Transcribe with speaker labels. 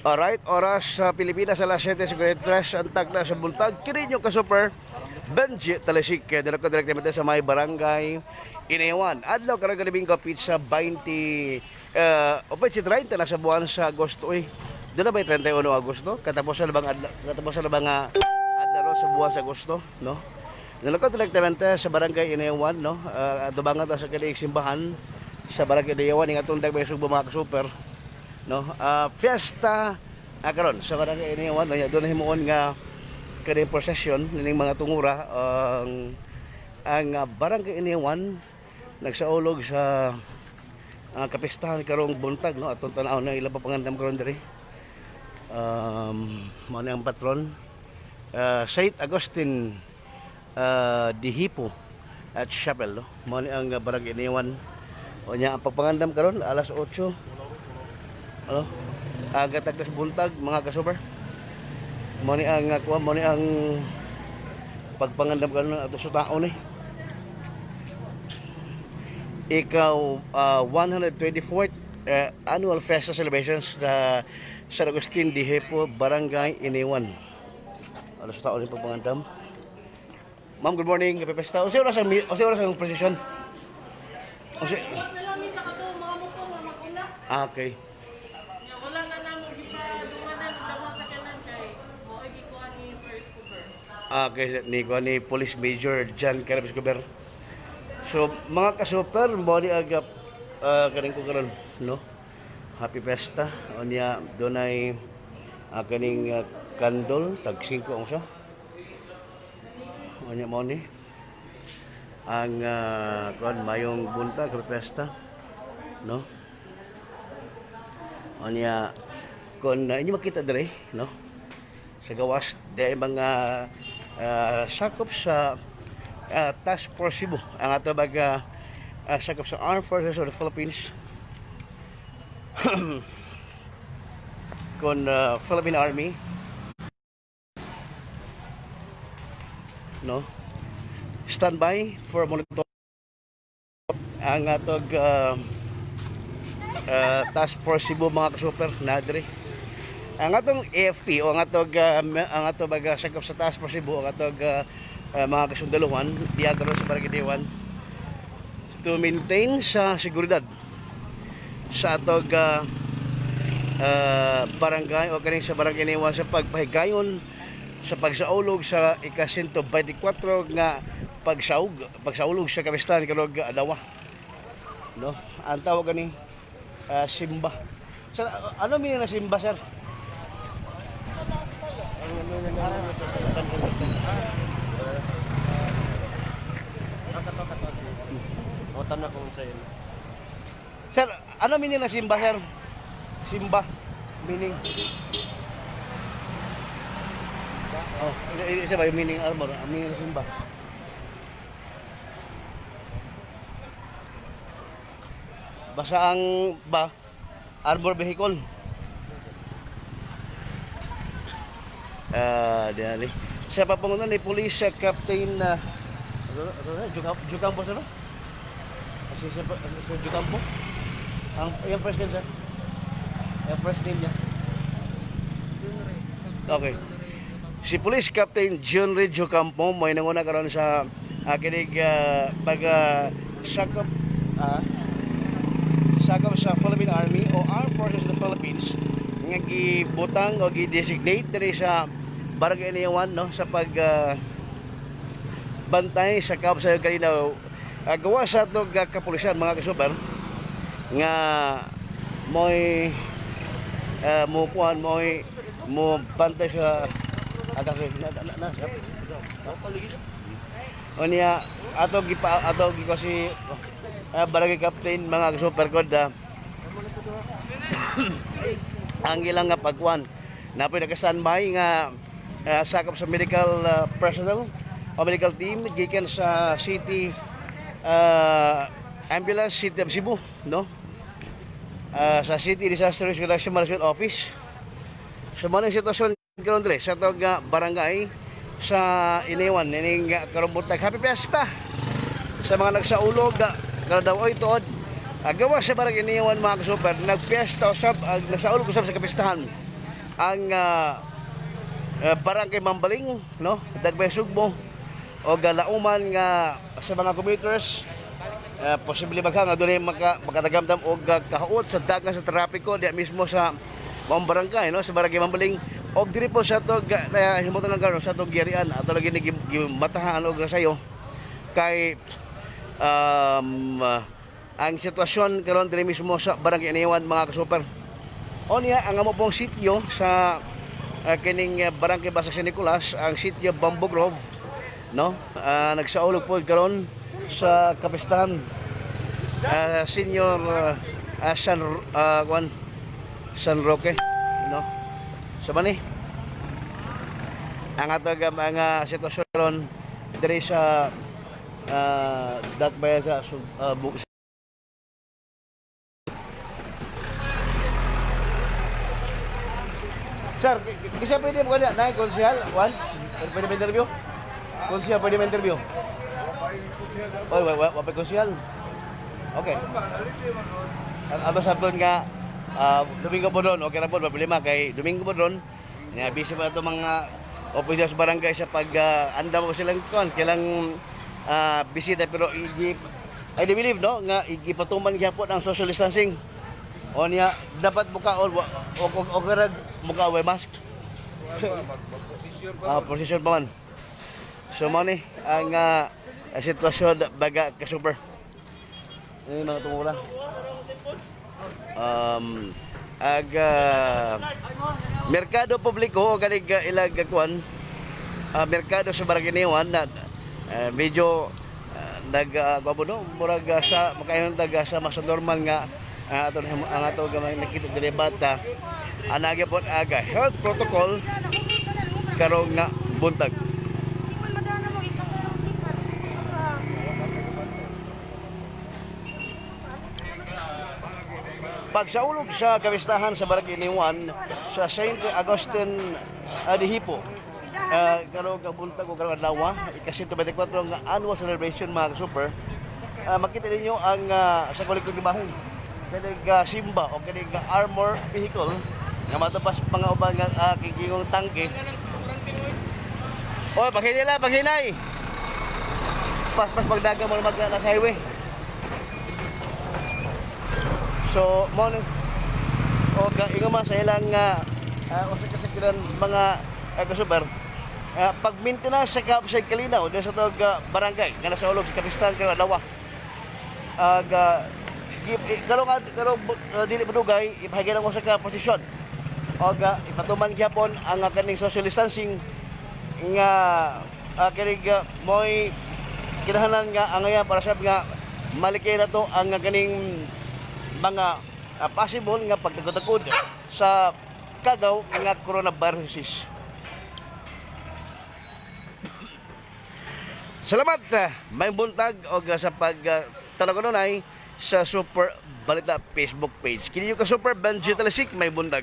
Speaker 1: Alright, oras sa Pilipinas alas 7:53 ang tagna sa buntag. Kini nyo ka super Benji Talesik dala ko direktamente sa may barangay Inewan. Adlaw karang galibing ka pizza 20 opet si 30 na sa buwan sa Agosto Dala ba 31 Agosto? Katapos na bang adlaw sa buwan sa Agosto, no? Dala ko direktamente sa barangay Inewan, no? Dubangan ta sa kanilang simbahan sa barangay Inewan ing atong dagmay sugbo mga super, no? Fiesta karon sa barangay Inewan doon na himuon nga kani procession ning mga tungura ang barangay Inewan nagsaulog sa kapistahan karong buntag, no? Atong tan-aw na ila pa pangandam karon diri mao ni ang patron Saint Agustin Dihipo at Chapel, no? Mao ni ang barangay Inewan o nya ang pagpangandam karon alas 8. Ano? Aga tagdas buntag mga ka-super. Mo ni ang pagpangandam karon ato sa taon Ikaw 124th annual Fiesta celebrations sa San Agustin Dihipo, Barangay Inewan. Ano sa taon ni pagpangandam? Ma'am, good morning. Happy Fiesta. Usa oras ang procession. Okay. Kay ni Police Major John Carabes Gober. So mga ka-super mo ni agap kaning ko karon, no? Happy Fiesta. Onya dunay kaning candle tag 5 ang usa. Onya mo ni ang kon mayong buntag Happy Fiesta, no? Onya kon inyo makita dire, no? Sa gawas dahil mga sakop sa Task Force Cebu ang ato baga sakop sa Armed Forces of the Philippines kon Philippine Army, no? Standby for monitor ang atog Task Force Cebu mga ka-super na diri. Ang atong AFP o ang atong baga sakop sa Task Force Cebu ang atong mga kasundaluhan diya karon sa barangay Inewan to maintain sa seguridad sa atong barangay o kaning sa barangay Inewan sa pagpahigayon sa pagsaulog sa ika-124 nga pagsaulog sa kapistahan karong adlaw, no? Ang tawag gani simba. Sir, ano meaning na simba, sir?
Speaker 2: Tanda ko sa iyo.
Speaker 1: Sir, ano meaning na simba, sir? Simba meaning. Oh, isa ba yung meaning arbor? Ang meaning na simba. Basta ang arbor vehicle. Diyan siya pa pangunan ni Police Captain Jucampo, sir? Si Jucampo? Yung first name, sir? Yung first name niya? Okay. Si Police Captain John Red Jucampo may nanguna karon sa kinig sakop sa Philippine Army o Armed Forces of the Philippines nga gibutang o gi-designate diri sa barangay Inewan, no, sa pag bantay sa kaupsayon kanina gawa sa itong kapulisan mga kasubar nga mo'y mukuhan mo'y mo bantay sa o niya ato si barangay captain mga kasubar kod ang ilang nga pagkuhan napoy naka-standby nga sakop sa medical personnel o medical team gikan sa city ambulance city of Cebu, no? Sa City Disaster Risk Reduction Management Office. So mo sitwasyon karon dire sa tog barangay sa Iniwan ning karong buntag. Happy Fiesta sa mga nagsaulog kada daw oy tuod. Gawa sa barangay Iniwan mga kasuper, nagpiesta usab nagsaulog usab sa kapistahan ang barangay Mambaling, no? Dagbay Sugbo o galauman nga sa mga commuters posible baka nga doon makatagamdam o kahuot sa dagan sa trapiko diya mismo sa maong barangay, no? Sa barangay Mambaling o diri po sa to himutan lang karon sa to giyarian ato lagi ni matahan og sayo kay ang sitwasyon karon diri mismo sa barangay Iniwan mga kasuper. O niya ang amo pong sitio sa kining barangay Basa San Nicolas, ang sitio Bamboo Grove, no? Nagsaulog po karon sa kapistahan Senior San Roque, no? Sa mani ang atog mga sitwasyon ron diri sa Dakbayan sa Sir, kasi pwede mo kanya na konsyal, Juan? Pwede ba interview? Konsyal, pwede ba interview? Oy, wapay konsyal. Okay. Ano sabon nga Domingo po doon, okay na po, problema kay Domingo po doon. Busy pa ito mga opisya sa barangay sa pag anda mo silang kon, kailang bisita pero I believe no nga igipatuman gyapon ang social distancing. O niya dapat muka o karag muka way mask. Position pa man. So mo ni ang sitwasyon baga ka super. Ini mga tumula. Merkado publiko o kanig ilag kuan merkado sa barangay Iniwan na medyo nag-guabo murag sa makayon taga sa mas normal nga ang ato gamay nakita diri bata anagya pod aga health protocol karong nga buntag. Pagsaulog sa kapistahan sa barangay Iniwan sa Saint Augustine Dihipo karong buntag o karong adlaw ika 124 nga annual celebration mga super makita ninyo ang sa kolektong gibahon kanig simba o kanig armor vehicle nga matubas mga uban nga kigingong tangke. Oy, paghinay pas pagdaga mo mag sa highway. So mo o inguma sa ilang usa ka sakiran mga kasubar pag-maintenance sa kalinaw sa tawag barangay nga nasa ulog sa kapistahan karong adlaw karong dili madugay ipahagyan ang usa ka posisyon o ipatuman gyapon ang kaning social distancing nga kaning moy kinahanglan nga ang para sa nga malikay na to ang kaning mga possible nga pagtagod sa kagaw nga coronavirus. Salamat may buntag o sa pagtanong sa Super Balita Facebook page. Kini yung ka Super Benji Talasik may buntag.